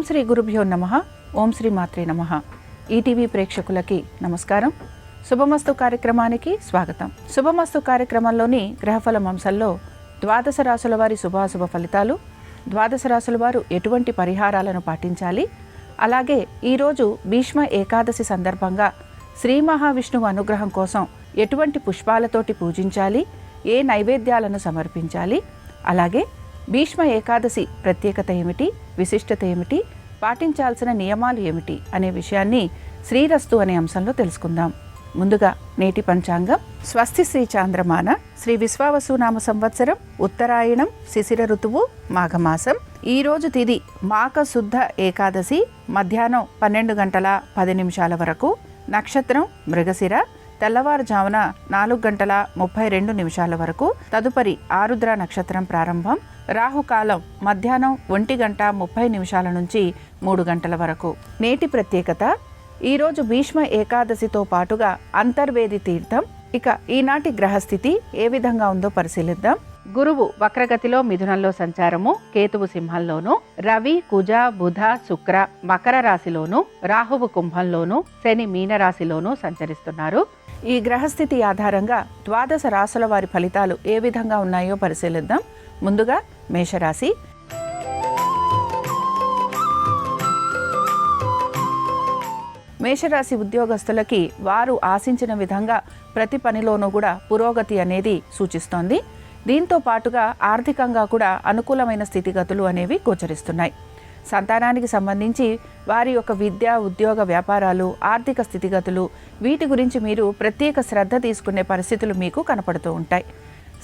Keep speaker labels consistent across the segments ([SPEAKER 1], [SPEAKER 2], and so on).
[SPEAKER 1] శ్రీ గురుభ్యో నమః. ఓం శ్రీ మాత్రే నమః. ఈటీవీ ప్రేక్షకులకి నమస్కారం. శుభమస్తు కార్యక్రమానికి స్వాగతం. శుభమస్తు కార్యక్రమంలోని గ్రహఫలం అంశంలో ద్వాదశ రాశుల వారి శుభాశుభ ఫలితాలు, ద్వాదశ రాశుల వారు ఎటువంటి పరిహారాలను పాటించాలి, అలాగే ఈరోజు భీష్మ ఏకాదశి సందర్భంగా శ్రీ మహావిష్ణువు అనుగ్రహం కోసం ఎటువంటి పుష్పాలతోటి పూజించాలి, ఏ నైవేద్యాలను సమర్పించాలి, అలాగే భీష్మ ఏకాదశి ప్రత్యేకత ఏమిటి, విశిష్టత ఏమిటి, పాటించాల్సిన నియమాలు ఏమిటి అనే విషయాన్ని శ్రీరస్తు అనే అంశంలో తెలుసుకుందాం. ముందుగా నేటి పంచాంగం. స్వస్తి శ్రీ చాంద్రమాన శ్రీ విశ్వావసునామ సంవత్సరం ఉత్తరాయణం శిశిర ఋతువు మాఘమాసం. ఈరోజు తిథి మాఘ శుద్ధ ఏకాదశి మధ్యాహ్నం 12:10 వరకు. నక్షత్రం మృగశిర. తెల్లవారుజామున 4:32 వరకు. తదుపరి ఆరుద్ర నక్షత్రం ప్రారంభం. రాహుకాలం మధ్యాహ్నం 1:30 నుంచి 3 వరకు. నేటి ప్రత్యేకత. ఈరోజు భీష్మ ఏకాదశితో పాటుగా అంతర్వేది తీర్థం. ఇక ఈనాటి గ్రహస్థితి ఏ విధంగా ఉందో పరిశీలిద్దాం. గురువు వక్రగతిలో మిథునంలో సంచారము, కేతువు సింహంలోను, రవి కుజ బుధ శుక్ర మకర రాశిలోను, రాహువు కుంభంలోను, శని మీనరాశిలోను సంచరిస్తున్నారు. ఈ గ్రహస్థితి ఆధారంగా ద్వాదశ రాశుల వారి ఫలితాలు ఏ విధంగా ఉన్నాయో పరిశీలిద్దాం. ముందుగా మేషరాశి. మేషరాశి ఉద్యోగస్తులకి వారు ఆశించిన విధంగా ప్రతి పనిలోనూ కూడా పురోగతి అనేది సూచిస్తోంది. దీంతో పాటుగా ఆర్థికంగా కూడా అనుకూలమైన స్థితిగతులు అనేవి గోచరిస్తున్నాయి. సంతానానికి సంబంధించి వారి యొక్క విద్య, ఉద్యోగ, వ్యాపారాలు, ఆర్థిక స్థితిగతులు వీటి గురించి మీరు ప్రత్యేక శ్రద్ధ తీసుకునే పరిస్థితులు మీకు కనపడుతూ ఉంటాయి.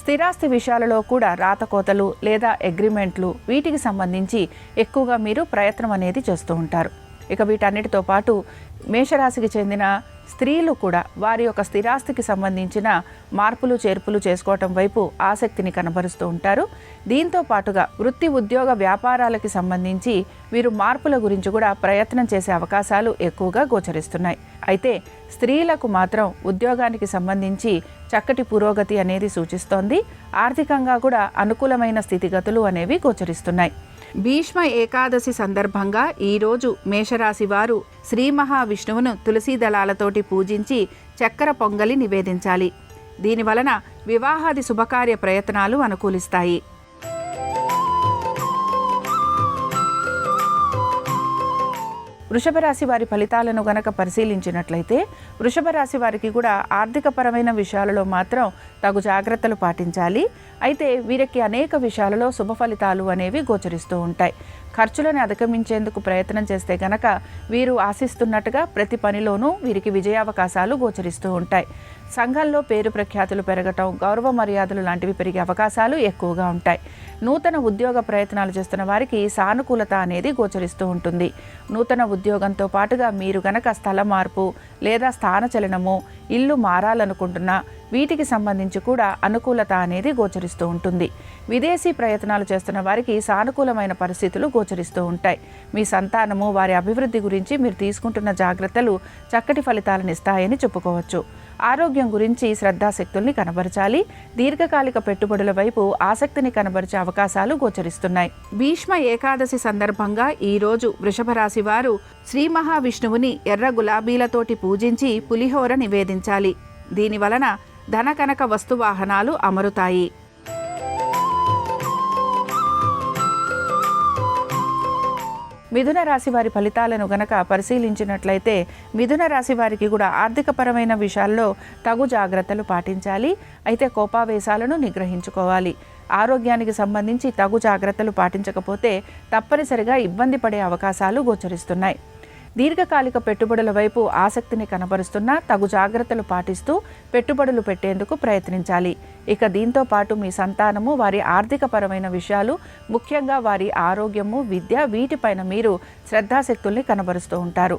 [SPEAKER 1] స్థిరాస్తి విషయాలలో కూడా రాతకోతలు లేదా అగ్రిమెంట్లు వీటికి సంబంధించి ఎక్కువగా మీరు ప్రయత్నం అనేది చేస్తూ ఉంటారు. ఇక వీటన్నిటితో పాటు మేషరాశికి చెందిన స్త్రీలు కూడా వారి యొక్క స్థిరాస్తికి సంబంధించిన మార్పులు చేర్పులు చేసుకోవటం వైపు ఆసక్తిని కనబరుస్తూ ఉంటారు. దీంతో పాటుగా వృత్తి, ఉద్యోగ, వ్యాపారాలకి సంబంధించి వీరు మార్పుల గురించి కూడా ప్రయత్నం చేసే అవకాశాలు ఎక్కువగా గోచరిస్తున్నాయి. అయితే స్త్రీలకు మాత్రం ఉద్యోగానికి సంబంధించి చక్కటి పురోగతి అనేది సూచిస్తోంది. ఆర్థికంగా కూడా అనుకూలమైన స్థితిగతులు అనేవి గోచరిస్తున్నాయి. భీష్మ ఏకాదశి సందర్భంగా ఈరోజు మేషరాశి వారు శ్రీ మహావిష్ణువును తులసీ దళాలతోటి పూజించి చక్కెర పొంగలి నివేదించాలి. దీనివలన వివాహాది శుభకార్య ప్రయత్నాలు అనుకూలిస్తాయి. వృషభ రాశి వారి ఫలితాలను గనక పరిశీలించినట్లయితే వృషభ రాశి వారికి కూడా ఆర్థికపరమైన విషయాలలో మాత్రం తగు జాగ్రత్తలు పాటించాలి. అయితే వీరికి అనేక విషయాలలో శుభ ఫలితాలు అనేవి గోచరిస్తూ ఉంటాయి. ఖర్చులను అధిగమించేందుకు ప్రయత్నం చేస్తే గనక వీరు ఆశిస్తున్నట్టుగా ప్రతి పనిలోనూ వీరికి విజయావకాశాలు గోచరిస్తూ ఉంటాయి. సంఘంలో పేరు ప్రఖ్యాతులు పెరగటం, గౌరవ మర్యాదలు లాంటివి పెరిగే అవకాశాలు ఎక్కువగా ఉంటాయి. నూతన ఉద్యోగ ప్రయత్నాలు చేస్తున్న వారికి సానుకూలత అనేది గోచరిస్తూ ఉంటుంది. నూతన ఉద్యోగంతో పాటుగా మీరు గనక స్థల మార్పు లేదా స్థానచలనము, ఇల్లు మారాలనుకుంటున్నా వీటికి సంబంధించి కూడా అనుకూలత అనేది గోచరిస్తూ ఉంటుంది. విదేశీ ప్రయత్నాలు చేస్తున్న వారికి సానుకూలమైన పరిస్థితులు గోచరిస్తూ ఉంటాయి. మీ సంతానము, వారి అభివృద్ధి గురించి మీరు తీసుకుంటున్న జాగ్రత్తలు చక్కటి ఫలితాలను ఇస్తాయని చెప్పుకోవచ్చు. ఆరోగ్యం గురించి శ్రద్ధాశక్తుల్ని కనబరచాలి. దీర్ఘకాలిక పెట్టుబడుల వైపు ఆసక్తిని కనబరిచే అవకాశాలు గోచరిస్తున్నాయి. భీష్మ ఏకాదశి సందర్భంగా ఈరోజు వృషభ రాశి వారు శ్రీ మహావిష్ణువుని ఎర్ర గులాబీలతోటి పూజించి పులిహోర నివేదించాలి. దీనివలన ధన కనక వస్తువాహనాలు అమరుతాయి. మిథున రాశి వారి ఫలితాలను గనక పరిశీలించినట్లయితే మిథున రాశి వారికి కూడా ఆర్థికపరమైన విషయాల్లో తగు జాగ్రత్తలు పాటించాలి. అయితే కోపావేశాలను నిగ్రహించుకోవాలి. ఆరోగ్యానికి సంబంధించి తగు జాగ్రత్తలు పాటించకపోతే తప్పనిసరిగా ఇబ్బంది పడే అవకాశాలు గోచరిస్తున్నాయి. దీర్ఘకాలిక పెట్టుబడుల వైపు ఆసక్తిని కనబరుస్తున్నా తగు జాగ్రత్తలు పాటిస్తూ పెట్టుబడులు పెట్టేందుకు ప్రయత్నించాలి. ఇక దీంతో పాటు మీ సంతానము, వారి ఆర్థికపరమైన విషయాలు, ముఖ్యంగా వారి ఆరోగ్యము, విద్య వీటిపైన మీరు శ్రద్ధాశక్తుల్ని కనబరుస్తూ ఉంటారు.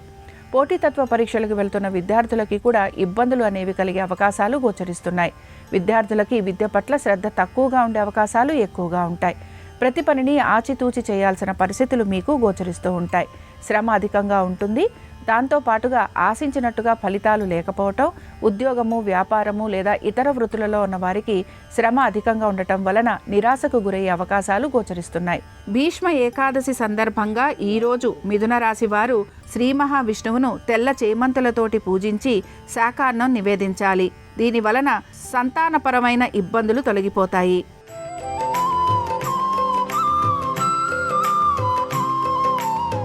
[SPEAKER 1] పోటీతత్వ పరీక్షలకు వెళ్తున్న విద్యార్థులకి కూడా ఇబ్బందులు అనేవి కలిగే అవకాశాలు గోచరిస్తున్నాయి. విద్యార్థులకి విద్య పట్ల శ్రద్ధ తక్కువగా ఉండే అవకాశాలు ఎక్కువగా ఉంటాయి. ప్రతి పనిని ఆచితూచి చేయాల్సిన పరిస్థితులు మీకు గోచరిస్తూ ఉంటాయి. శ్రమ అధికంగా ఉంటుంది. దాంతో పాటుగా ఆశించినట్టుగా ఫలితాలు లేకపోవటం, ఉద్యోగము, వ్యాపారము లేదా ఇతర వృత్తులలో ఉన్న వారికి శ్రమ అధికంగా ఉండటం వలన నిరాశకు గురయ్యే అవకాశాలు గోచరిస్తున్నాయి. భీష్మ ఏకాదశి సందర్భంగా ఈరోజు మిథున రాశి వారు శ్రీ మహావిష్ణువును తెల్ల చేమంతులతోటి పూజించి శాకాన్నం నివేదించాలి. దీని వలన సంతానపరమైన ఇబ్బందులు తొలగిపోతాయి.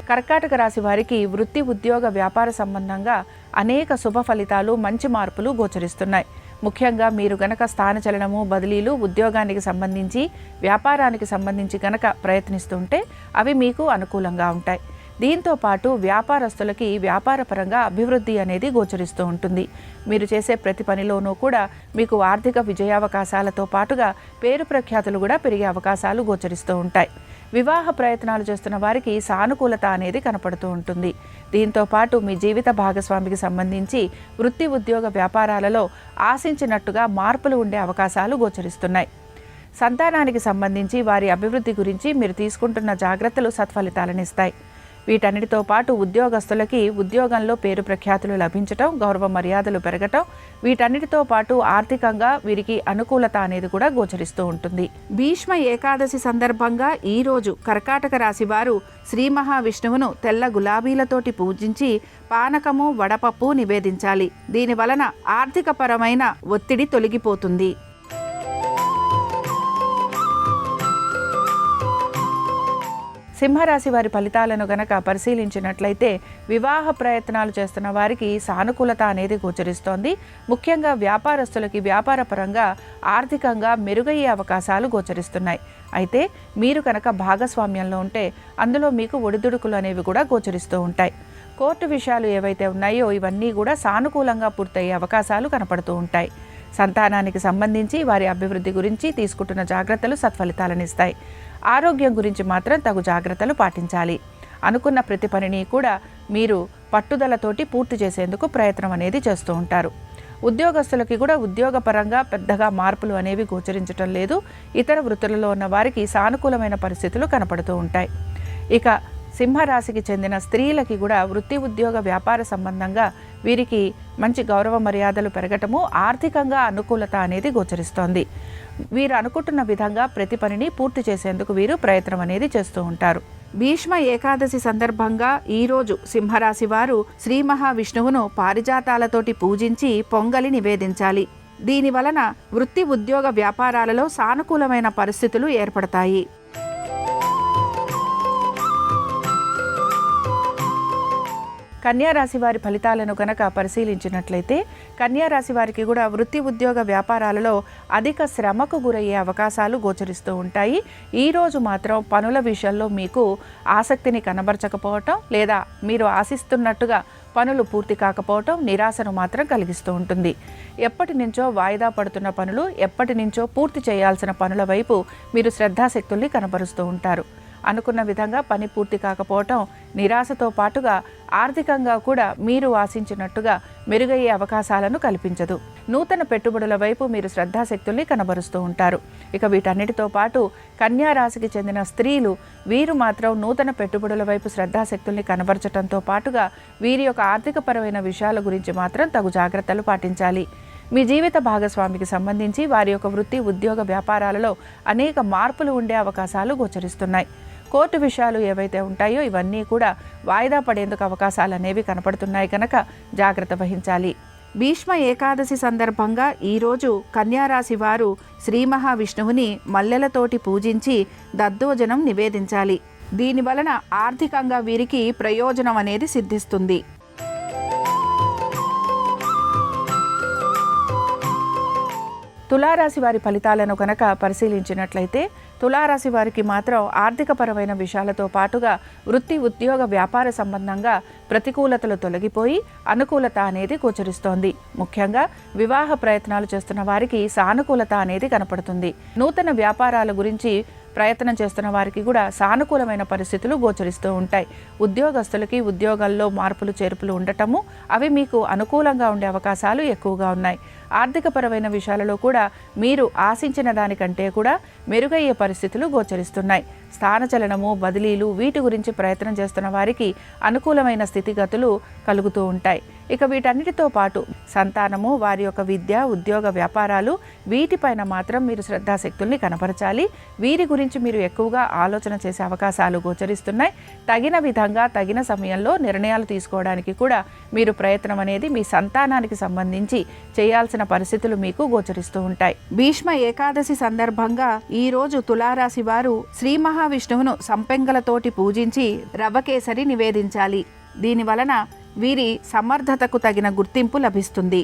[SPEAKER 1] కర్కాటక రాశి వారికి వృత్తి, ఉద్యోగ, వ్యాపార సంబంధంగా అనేక శుభ ఫలితాలు, మంచి మార్పులు గోచరిస్తున్నాయి. ముఖ్యంగా మీరు గనక స్థానచలనము, బదిలీలు, ఉద్యోగానికి సంబంధించి, వ్యాపారానికి సంబంధించి గనక ప్రయత్నిస్తుంటే అవి మీకు అనుకూలంగా ఉంటాయి. దీంతో పాటు వ్యాపారస్తులకి వ్యాపారపరంగా అభివృద్ధి అనేది గోచరిస్తూ ఉంటుంది. మీరు చేసే ప్రతి పనిలోనూ కూడా మీకు ఆర్థిక విజయావకాశాలతో పాటుగా పేరు ప్రఖ్యాతులు కూడా పెరిగే అవకాశాలు గోచరిస్తూ ఉంటాయి. వివాహ ప్రయత్నాలు చేస్తున్న వారికి సానుకూలత అనేది కనపడుతూ ఉంటుంది. దీంతో పాటు మీ జీవిత భాగస్వామికి సంబంధించి వృత్తి, ఉద్యోగ, వ్యాపారాలలో ఆశించినట్టుగా మార్పులు ఉండే అవకాశాలు గోచరిస్తున్నాయి. సంతానానికి సంబంధించి వారి అభివృద్ధి గురించి మీరు తీసుకుంటున్న జాగ్రత్తలు సత్ఫలితాలనిస్తాయి. వీటన్నిటితో పాటు ఉద్యోగస్తులకి ఉద్యోగంలో పేరు ప్రఖ్యాతులు లభించటం, గౌరవ మర్యాదలు పెరగటం, వీటన్నిటితో పాటు ఆర్థికంగా వీరికి అనుకూలత అనేది కూడా గోచరిస్తూ ఉంటుంది. భీష్మ ఏకాదశి సందర్భంగా ఈరోజు కర్కాటక రాశి వారు శ్రీ మహావిష్ణువును తెల్ల గులాబీలతోటి పూజించి పానకము, వడపప్పు నివేదించాలి. దీని వలన ఆర్థికపరమైన ఒత్తిడి తొలగిపోతుంది. సింహరాశి వారి ఫలితాలను గనక పరిశీలించినట్లయితే వివాహ ప్రయత్నాలు చేస్తున్న వారికి సానుకూలత అనేది గోచరిస్తోంది. ముఖ్యంగా వ్యాపారస్తులకి వ్యాపారపరంగా ఆర్థికంగా మెరుగయ్యే అవకాశాలు గోచరిస్తున్నాయి. అయితే మీరు కనుక భాగస్వామ్యంలో ఉంటే అందులో మీకు ఒడిదుడుకులు అనేవి కూడా గోచరిస్తూ ఉంటాయి. కోర్టు విషయాలు ఏవైతే ఉన్నాయో ఇవన్నీ కూడా సానుకూలంగా పూర్తయ్యే అవకాశాలు కనపడుతూ ఉంటాయి. సంతానానికి సంబంధించి వారి అభివృద్ధి గురించి తీసుకుంటున్న జాగ్రత్తలు సత్ఫలితాలనిస్తాయి. ఆరోగ్యం గురించి మాత్రం తగు జాగ్రత్తలు పాటించాలి. అనుకున్న ప్రతి పనిని కూడా మీరు పట్టుదలతోటి పూర్తి చేసేందుకు ప్రయత్నం అనేది చేస్తూ ఉంటారు. ఉద్యోగస్తులకి కూడా ఉద్యోగపరంగా పెద్దగా మార్పులు అనేవి గోచరించటం లేదు. ఇతర వృత్తులలో ఉన్న వారికి సానుకూలమైన పరిస్థితులు కనపడుతూ ఉంటాయి. ఇక సింహరాశికి చెందిన స్త్రీలకి కూడా వృత్తి, ఉద్యోగ, వ్యాపార సంబంధంగా వీరికి మంచి గౌరవ మర్యాదలు పెరగటము, ఆర్థికంగా అనుకూలత అనేది గోచరిస్తోంది. వీరు అనుకుంటున్న విధంగా ప్రతి పనిని పూర్తి చేసేందుకు వీరు ప్రయత్నం అనేది చేస్తూ ఉంటారు. భీష్మ ఏకాదశి సందర్భంగా ఈరోజు సింహరాశి వారు శ్రీ మహావిష్ణువును పారిజాతాలతోటి పూజించి పొంగలి నివేదించాలి. దీని వలన వృత్తి, ఉద్యోగ, వ్యాపారాలలో సానుకూలమైన పరిస్థితులు ఏర్పడతాయి. కన్యారాశి వారి ఫలితాలను కనుక పరిశీలించినట్లయితే కన్యారాశి వారికి కూడా వృత్తి, ఉద్యోగ, వ్యాపారాలలో అధిక శ్రమకు గురయ్యే అవకాశాలు గోచరిస్తూ ఉంటాయి. ఈరోజు మాత్రం పనుల విషయంలో మీకు ఆసక్తిని కనబరచకపోవటం లేదా మీరు ఆశిస్తున్నట్టుగా పనులు పూర్తి కాకపోవటం నిరాశను మాత్రం కలిగిస్తూ ఉంటుంది. ఎప్పటి నుంచో వాయిదా పడుతున్న పనులు, ఎప్పటి నుంచో పూర్తి చేయాల్సిన పనుల వైపు మీరు శ్రద్ధాశక్తుల్ని కనబరుస్తూ ఉంటారు. అనుకున్న విధంగా పని పూర్తి కాకపోవటం నిరాశతో పాటుగా ఆర్థికంగా కూడా మీరు ఆశించినట్టుగా మెరుగయ్యే అవకాశాలను కల్పించదు. నూతన పెట్టుబడుల వైపు మీరు శ్రద్ధాశక్తుల్ని కనబరుస్తూ ఉంటారు. ఇక వీటన్నిటితో పాటు కన్యా రాశికి చెందిన స్త్రీలు వీరు మాత్రం నూతన పెట్టుబడుల వైపు శ్రద్ధాశక్తుల్ని కనబరచడంతో పాటుగా వీరి యొక్క ఆర్థికపరమైన విషయాల గురించి మాత్రం తగు జాగ్రత్తలు పాటించాలి. మీ జీవిత భాగస్వామికి సంబంధించి వారి యొక్క వృత్తి, ఉద్యోగ, వ్యాపారాలలో అనేక మార్పులు ఉండే అవకాశాలు గోచరిస్తున్నాయి. కోర్టు విషయాలు ఏవైతే ఉంటాయో ఇవన్నీ కూడా వాయిదా పడేందుకు అవకాశాలు అనేవి కనపడుతున్నాయి కనుక జాగ్రత్త వహించాలి. భీష్మ ఏకాదశి సందర్భంగా ఈరోజు కన్యారాశి వారు శ్రీ మహావిష్ణువుని మల్లెలతోటి పూజించి దద్దోజనం నివేదించాలి. దీని వలన ఆర్థికంగా వీరికి ప్రయోజనం అనేది సిద్ధిస్తుంది. తులారాశి వారి ఫలితాలను కనుక పరిశీలించినట్లయితే తులారాశి వారికి మాత్రం ఆర్థికపరమైన విషయాలతో పాటుగా వృత్తి, ఉద్యోగ, వ్యాపార సంబంధంగా ప్రతికూలతలు తొలగిపోయి అనుకూలత అనేది గోచరిస్తోంది. ముఖ్యంగా వివాహ ప్రయత్నాలు చేస్తున్న వారికి సానుకూలత అనేది కనపడుతుంది. నూతన వ్యాపారాల గురించి ప్రయత్నం చేస్తున్న వారికి కూడా సానుకూలమైన పరిస్థితులు గోచరిస్తూ ఉంటాయి. ఉద్యోగస్తులకి ఉద్యోగాల్లో మార్పులు చేర్పులు ఉండటము, అవి మీకు అనుకూలంగా ఉండే అవకాశాలు ఎక్కువగా ఉన్నాయి. ఆర్థికపరమైన విషయాలలో కూడా మీరు ఆశించిన దానికంటే కూడా మెరుగయ్యే పరిస్థితులు గోచరిస్తున్నాయి. స్థానచలనము, బదిలీలు వీటి గురించి ప్రయత్నం చేస్తున్న వారికి అనుకూలమైన స్థితిగతులు కలుగుతూ ఉంటాయి. ఇక వీటన్నిటితో పాటు సంతానము, వారి యొక్క విద్య, ఉద్యోగ, వ్యాపారాలు వీటిపైన మాత్రం మీరు శ్రద్ధాశక్తుల్ని కనపరచాలి. వీరి గురించి మీరు ఎక్కువగా ఆలోచన చేసే అవకాశాలు గోచరిస్తున్నాయి. తగిన విధంగా తగిన సమయంలో నిర్ణయాలు తీసుకోవడానికి కూడా మీరు ప్రయత్నం అనేది మీ సంతానానికి సంబంధించి చేయాల్సిన పరిస్థితులు మీకు గోచరిస్తూ ఉంటాయి. భీష్మ ఏకాదశి సందర్భంగా ఈ రోజు తులారాశి వారు శ్రీ మహావిష్ణువును సంపెంగలతోటి పూజించి రవ్వకేసరి నివేదించాలి. దీని వలన వీరి సమర్థతకు తగిన గుర్తింపు లభిస్తుంది.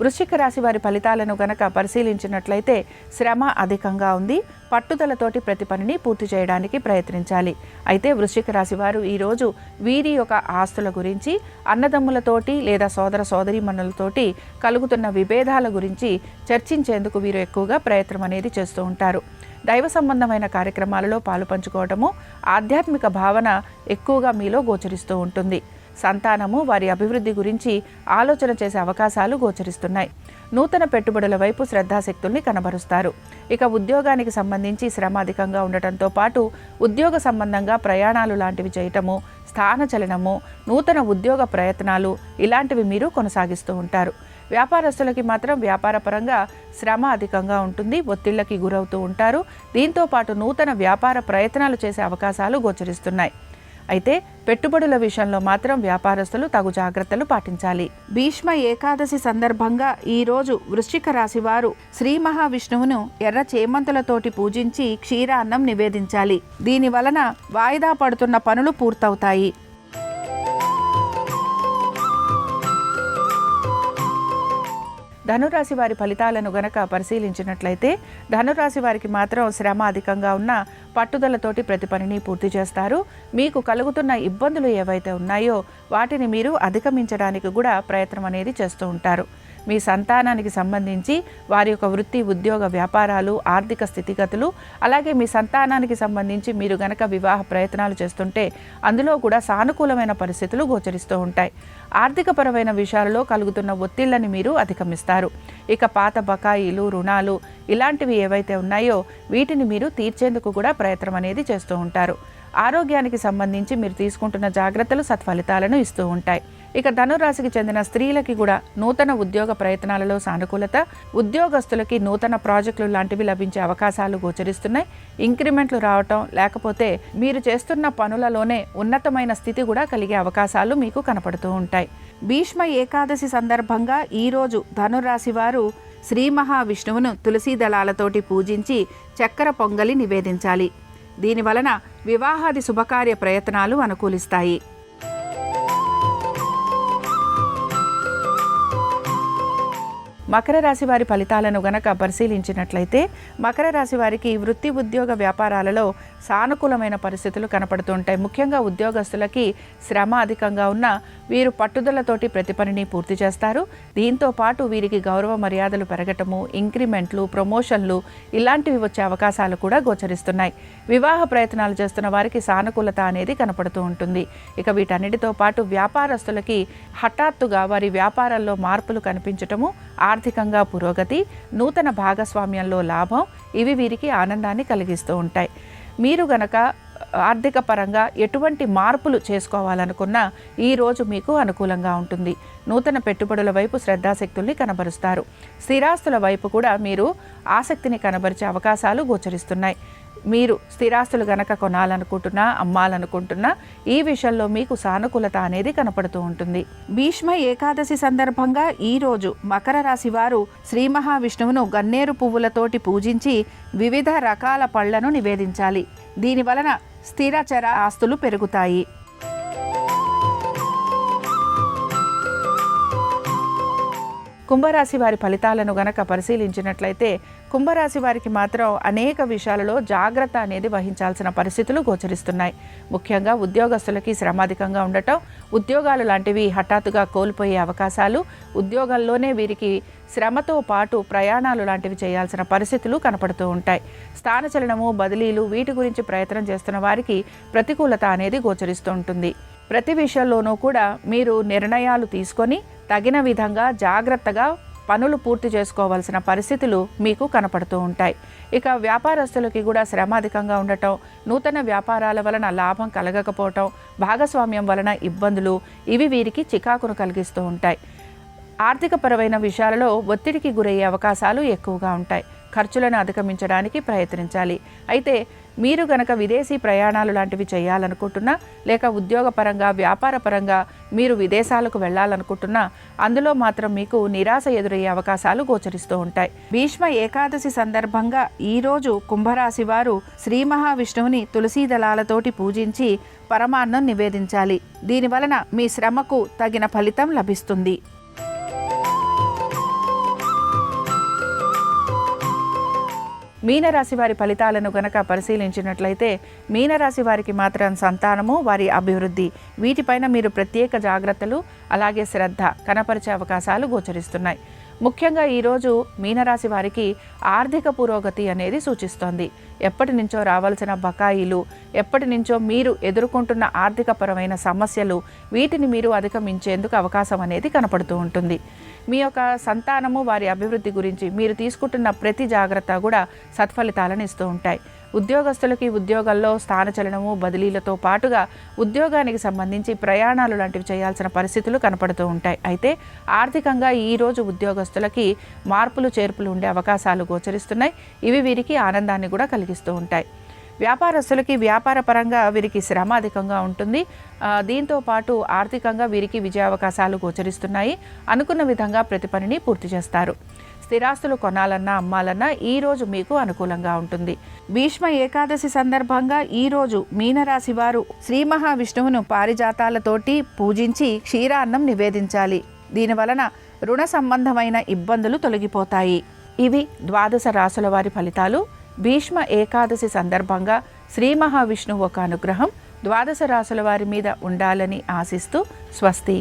[SPEAKER 1] వృశ్చిక రాశి వారి ఫలితాలను గనక పరిశీలించినట్లయితే శ్రమ అధికంగా ఉంది. పట్టుదలతోటి ప్రతి పనిని పూర్తి చేయడానికి ప్రయత్నించాలి. అయితే వృశ్చిక రాశి వారు ఈరోజు వీరి యొక్క ఆస్తుల గురించి, అన్నదమ్ములతోటి లేదా సోదర సోదరీమణులతోటి కలుగుతున్న విభేదాల గురించి చర్చించేందుకు వీరు ఎక్కువగా ప్రయత్నం అనేది చేస్తూ ఉంటారు. దైవ సంబంధమైన కార్యక్రమాలలో పాలు పంచుకోవటము, ఆధ్యాత్మిక భావన ఎక్కువగా మీలో గోచరిస్తూ ఉంటుంది. సంతానము, వారి అభివృద్ధి గురించి ఆలోచన చేసే అవకాశాలు గోచరిస్తున్నాయి. నూతన పెట్టుబడుల వైపు శ్రద్ధాశక్తుల్ని కనబరుస్తారు. ఇక ఉద్యోగానికి సంబంధించి శ్రమ అధికంగా ఉండటంతో పాటు ఉద్యోగ సంబంధంగా ప్రయాణాలు లాంటివి చేయటము, స్థానచలనము, నూతన ఉద్యోగ ప్రయత్నాలు ఇలాంటివి మీరు కొనసాగిస్తూ ఉంటారు. వ్యాపారస్తులకి మాత్రం వ్యాపారపరంగా శ్రమ అధికంగా ఉంటుంది, ఒత్తిళ్లకి గురవుతూ ఉంటారు. దీంతో పాటు నూతన వ్యాపార ప్రయత్నాలు చేసే అవకాశాలు గోచరిస్తున్నాయి. అయితే పెట్టుబడుల విషయంలో మాత్రం వ్యాపారస్తులు తగు జాగ్రత్తలు పాటించాలి. భీష్మ ఏకాదశి సందర్భంగా ఈరోజు వృశ్చిక రాశి వారు శ్రీ మహావిష్ణువును ఎర్ర చేమంతులతోటి పూజించి క్షీరాన్నం నివేదించాలి. దీని వలన వాయిదా పడుతున్న పనులు పూర్తవుతాయి. ధనురాశి వారి ఫలితాలను గనక పరిశీలించినట్లయితే ధనురాశి వారికి మాత్రం శ్రమ అధికంగా ఉన్న పట్టుదలతోటి ప్రతి పనిని పూర్తి చేస్తారు. మీకు కలుగుతున్న ఇబ్బందులు ఏవైతే ఉన్నాయో వాటిని మీరు అధిగమించడానికి కూడా ప్రయత్నం అనేది చేస్తూ ఉంటారు. మీ సంతానానికి సంబంధించి వారి యొక్క వృత్తి, ఉద్యోగ, వ్యాపారాలు, ఆర్థిక స్థితిగతులు, అలాగే మీ సంతానానికి సంబంధించి మీరు గనక వివాహ ప్రయత్నాలు చేస్తుంటే అందులో కూడా సానుకూలమైన పరిస్థితులు గోచరిస్తూ ఉంటాయి. ఆర్థికపరమైన విషయాలలో కలుగుతున్న ఒత్తిళ్లని మీరు అధిగమిస్తారు. ఇక పాత బకాయిలు, రుణాలు ఇలాంటివి ఏవైతే ఉన్నాయో వీటిని మీరు తీర్చేందుకు కూడా ప్రయత్నం అనేది చేస్తూ ఉంటారు. ఆరోగ్యానికి సంబంధించి మీరు తీసుకుంటున్న జాగ్రత్తలు సత్ఫలితాలను ఇస్తూ ఉంటాయి. ఇక ధనురాశికి చెందిన స్త్రీలకి కూడా నూతన ఉద్యోగ ప్రయత్నాలలో సానుకూలత, ఉద్యోగస్తులకి నూతన ప్రాజెక్టులు లాంటివి లభించే అవకాశాలు గోచరిస్తున్నాయి. ఇంక్రిమెంట్లు రావటం, లేకపోతే మీరు చేస్తున్న పనులలోనే ఉన్నతమైన స్థితి కూడా కలిగే అవకాశాలు మీకు కనపడుతూ ఉంటాయి. భీష్మ ఏకాదశి సందర్భంగా ఈరోజు ధనురాశి వారు శ్రీ మహావిష్ణువును తులసీ దళాలతోటి పూజించి చక్కెర పొంగలి నివేదించాలి. దీని వలన వివాహాది శుభకార్య ప్రయత్నాలు అనుకూలిస్తాయి. మకర రాశి వారి ఫలితాలను గనక పరిశీలించినట్లయితే మకర రాశి వారికి వృత్తి, ఉద్యోగ, వ్యాపారాలలో సానుకూలమైన పరిస్థితులు కనపడుతుంటాయి. ముఖ్యంగా ఉద్యోగస్తులకి శ్రమ అధికంగా ఉన్న వీరు పట్టుదలతోటి ప్రతి పనిని పూర్తి చేస్తారు. దీంతో పాటు వీరికి గౌరవ మర్యాదలు పెరగటము, ఇంక్రిమెంట్లు, ప్రమోషన్లు ఇలాంటివి వచ్చే అవకాశాలు కూడా గోచరిస్తున్నాయి. వివాహ ప్రయత్నాలు చేస్తున్న వారికి సానుకూలత అనేది కనపడుతూ ఉంటుంది. ఇక వీటన్నిటితో పాటు వ్యాపారస్తులకి హఠాత్తుగా వారి వ్యాపారాల్లో మార్పులు కనిపించటము, ఆర్థికంగా పురోగతి, నూతన భాగస్వామ్యంలో లాభం ఇవి వీరికి ఆనందాన్ని కలిగిస్తూ ఉంటాయి. మీరు గనక ఆర్థిక పరంగా ఎటువంటి మార్పులు చేసుకోవాలనుకున్నా ఈరోజు మీకు అనుకూలంగా ఉంటుంది. నూతన పెట్టుబడుల వైపు శ్రద్ధాశక్తుల్ని కనబరుస్తారు. స్థిరాస్తుల వైపు కూడా మీరు ఆసక్తిని కనబరిచే అవకాశాలు గోచరిస్తున్నాయి. మీరు స్థిరాస్తులు గనక కొనాలనుకుంటున్నా, అమ్మాలనుకుంటున్నా ఈ విషయంలో మీకు సానుకూలత అనేది కనపడుతూ ఉంటుంది. భీష్మ ఏకాదశి సందర్భంగా ఈరోజు మకర రాశి వారు శ్రీ మహావిష్ణువును గన్నేరు పువ్వులతోటి పూజించి వివిధ రకాల పళ్లను నివేదించాలి. దీని వలన స్థిరచర ఆస్తులు పెరుగుతాయి. కుంభరాశి వారి ఫలితాలను గనక పరిశీలించినట్లయితే కుంభరాశి వారికి మాత్రం అనేక విషయాలలో జాగ్రత్త అనేది వహించాల్సిన పరిస్థితులు గోచరిస్తున్నాయి. ముఖ్యంగా ఉద్యోగస్తులకి శ్రమాధికంగా ఉండటం, ఉద్యోగాలు లాంటివి హఠాత్తుగా కోల్పోయే అవకాశాలు, ఉద్యోగాల్లోనే వీరికి శ్రమతో పాటు ప్రయాణాలు లాంటివి చేయాల్సిన పరిస్థితులు కనపడుతూ ఉంటాయి. స్థానచలనము, బదిలీలు వీటి గురించి ప్రయత్నం చేస్తున్న వారికి ప్రతికూలత అనేది గోచరిస్తూ ఉంటుంది. ప్రతి విషయంలోనూ కూడా మీరు నిర్ణయాలు తీసుకొని తగిన విధంగా జాగ్రత్తగా పనులు పూర్తి చేసుకోవాల్సిన పరిస్థితులు మీకు కనపడుతూ ఉంటాయి. ఇక వ్యాపారస్తులకి కూడా శ్రమ అధికంగా ఉండటం, నూతన వ్యాపారాల వలన లాభం కలగకపోవటం, భాగస్వామ్యం వలన ఇబ్బందులు ఇవి వీరికి చికాకును కలిగిస్తూ ఉంటాయి. ఆర్థికపరమైన విషయాలలో ఒత్తిడికి గురయ్యే అవకాశాలు ఎక్కువగా ఉంటాయి. ఖర్చులను అధిగమించడానికి ప్రయత్నించాలి. అయితే మీరు గనక విదేశీ ప్రయాణాలు లాంటివి చేయాలనుకుంటున్నా, లేక ఉద్యోగపరంగా వ్యాపారపరంగా మీరు విదేశాలకు వెళ్ళాలనుకుంటున్నా అందులో మాత్రం మీకు నిరాశ ఎదురయ్యే అవకాశాలు గోచరిస్తూ ఉంటాయి. భీష్మ ఏకాదశి సందర్భంగా ఈరోజు కుంభరాశి వారు శ్రీ మహావిష్ణువుని తులసీ దళాలతోటి పూజించి పరమాన్నం నివేదించాలి. దీనివలన మీ శ్రమకు తగిన ఫలితం లభిస్తుంది. మీనరాశి వారి ఫలితాలను గనక పరిశీలించినట్లయితే మీనరాశి వారికి మాత్రం సంతానము, వారి అభివృద్ధి వీటిపైన మీరు ప్రత్యేక జాగ్రత్తలు అలాగే శ్రద్ధ కనపరిచే అవకాశాలు గోచరిస్తున్నాయి. ముఖ్యంగా ఈరోజు మీనరాశి వారికి ఆర్థిక పురోగతి అనేది సూచిస్తోంది. ఎప్పటి నుంచో రావాల్సిన బకాయిలు, ఎప్పటి నుంచో మీరు ఎదుర్కొంటున్న ఆర్థికపరమైన సమస్యలు వీటిని మీరు అధిగమించేందుకు అవకాశం అనేది కనపడుతూ ఉంటుంది. మీ యొక్క సంతానము, వారి అభివృద్ధి గురించి మీరు తీసుకుంటున్న ప్రతి జాగ్రత్త కూడా సత్ఫలితాలను ఇస్తూ ఉంటాయి. ఉద్యోగస్తులకి ఉద్యోగాల్లో స్థానచలనము, బదిలీలతో పాటుగా ఉద్యోగానికి సంబంధించి ప్రయాణాలు లాంటివి చేయాల్సిన పరిస్థితులు కనపడుతూ ఉంటాయి. అయితే ఆర్థికంగా ఈరోజు ఉద్యోగస్తులకి మార్పులు చేర్పులు ఉండే అవకాశాలు గోచరిస్తున్నాయి. ఇవి వీరికి ఆనందాన్ని కూడా కలిగిస్తూ ఉంటాయి. వ్యాపారస్తులకి వ్యాపారపరంగా వీరికి శ్రమ అధికంగా ఉంటుంది. దీంతో పాటు ఆర్థికంగా వీరికి విజయావకాశాలు గోచరిస్తున్నాయి. అనుకున్న విధంగా ప్రతి పనిని పూర్తి చేస్తారు. స్థిరాస్తులు కొనాలన్నా అమ్మాలన్నా ఈరోజు మీకు అనుకూలంగా ఉంటుంది. భీష్మ ఏకాదశి సందర్భంగా ఈరోజు మీనరాశి వారు శ్రీ మహావిష్ణువును పారిజాతాలతోటి పూజించి క్షీరాన్నం నివేదించాలి. దీనివలన రుణ సంబంధమైన ఇబ్బందులు తొలగిపోతాయి. ఇవి ద్వాదశ రాశుల వారి ఫలితాలు. భీష్మ ఏకాదశి సందర్భంగా శ్రీ మహావిష్ణువు ఒక అనుగ్రహం ద్వాదశ రాశుల వారి మీద ఉండాలని ఆశిస్తూ స్వస్తి.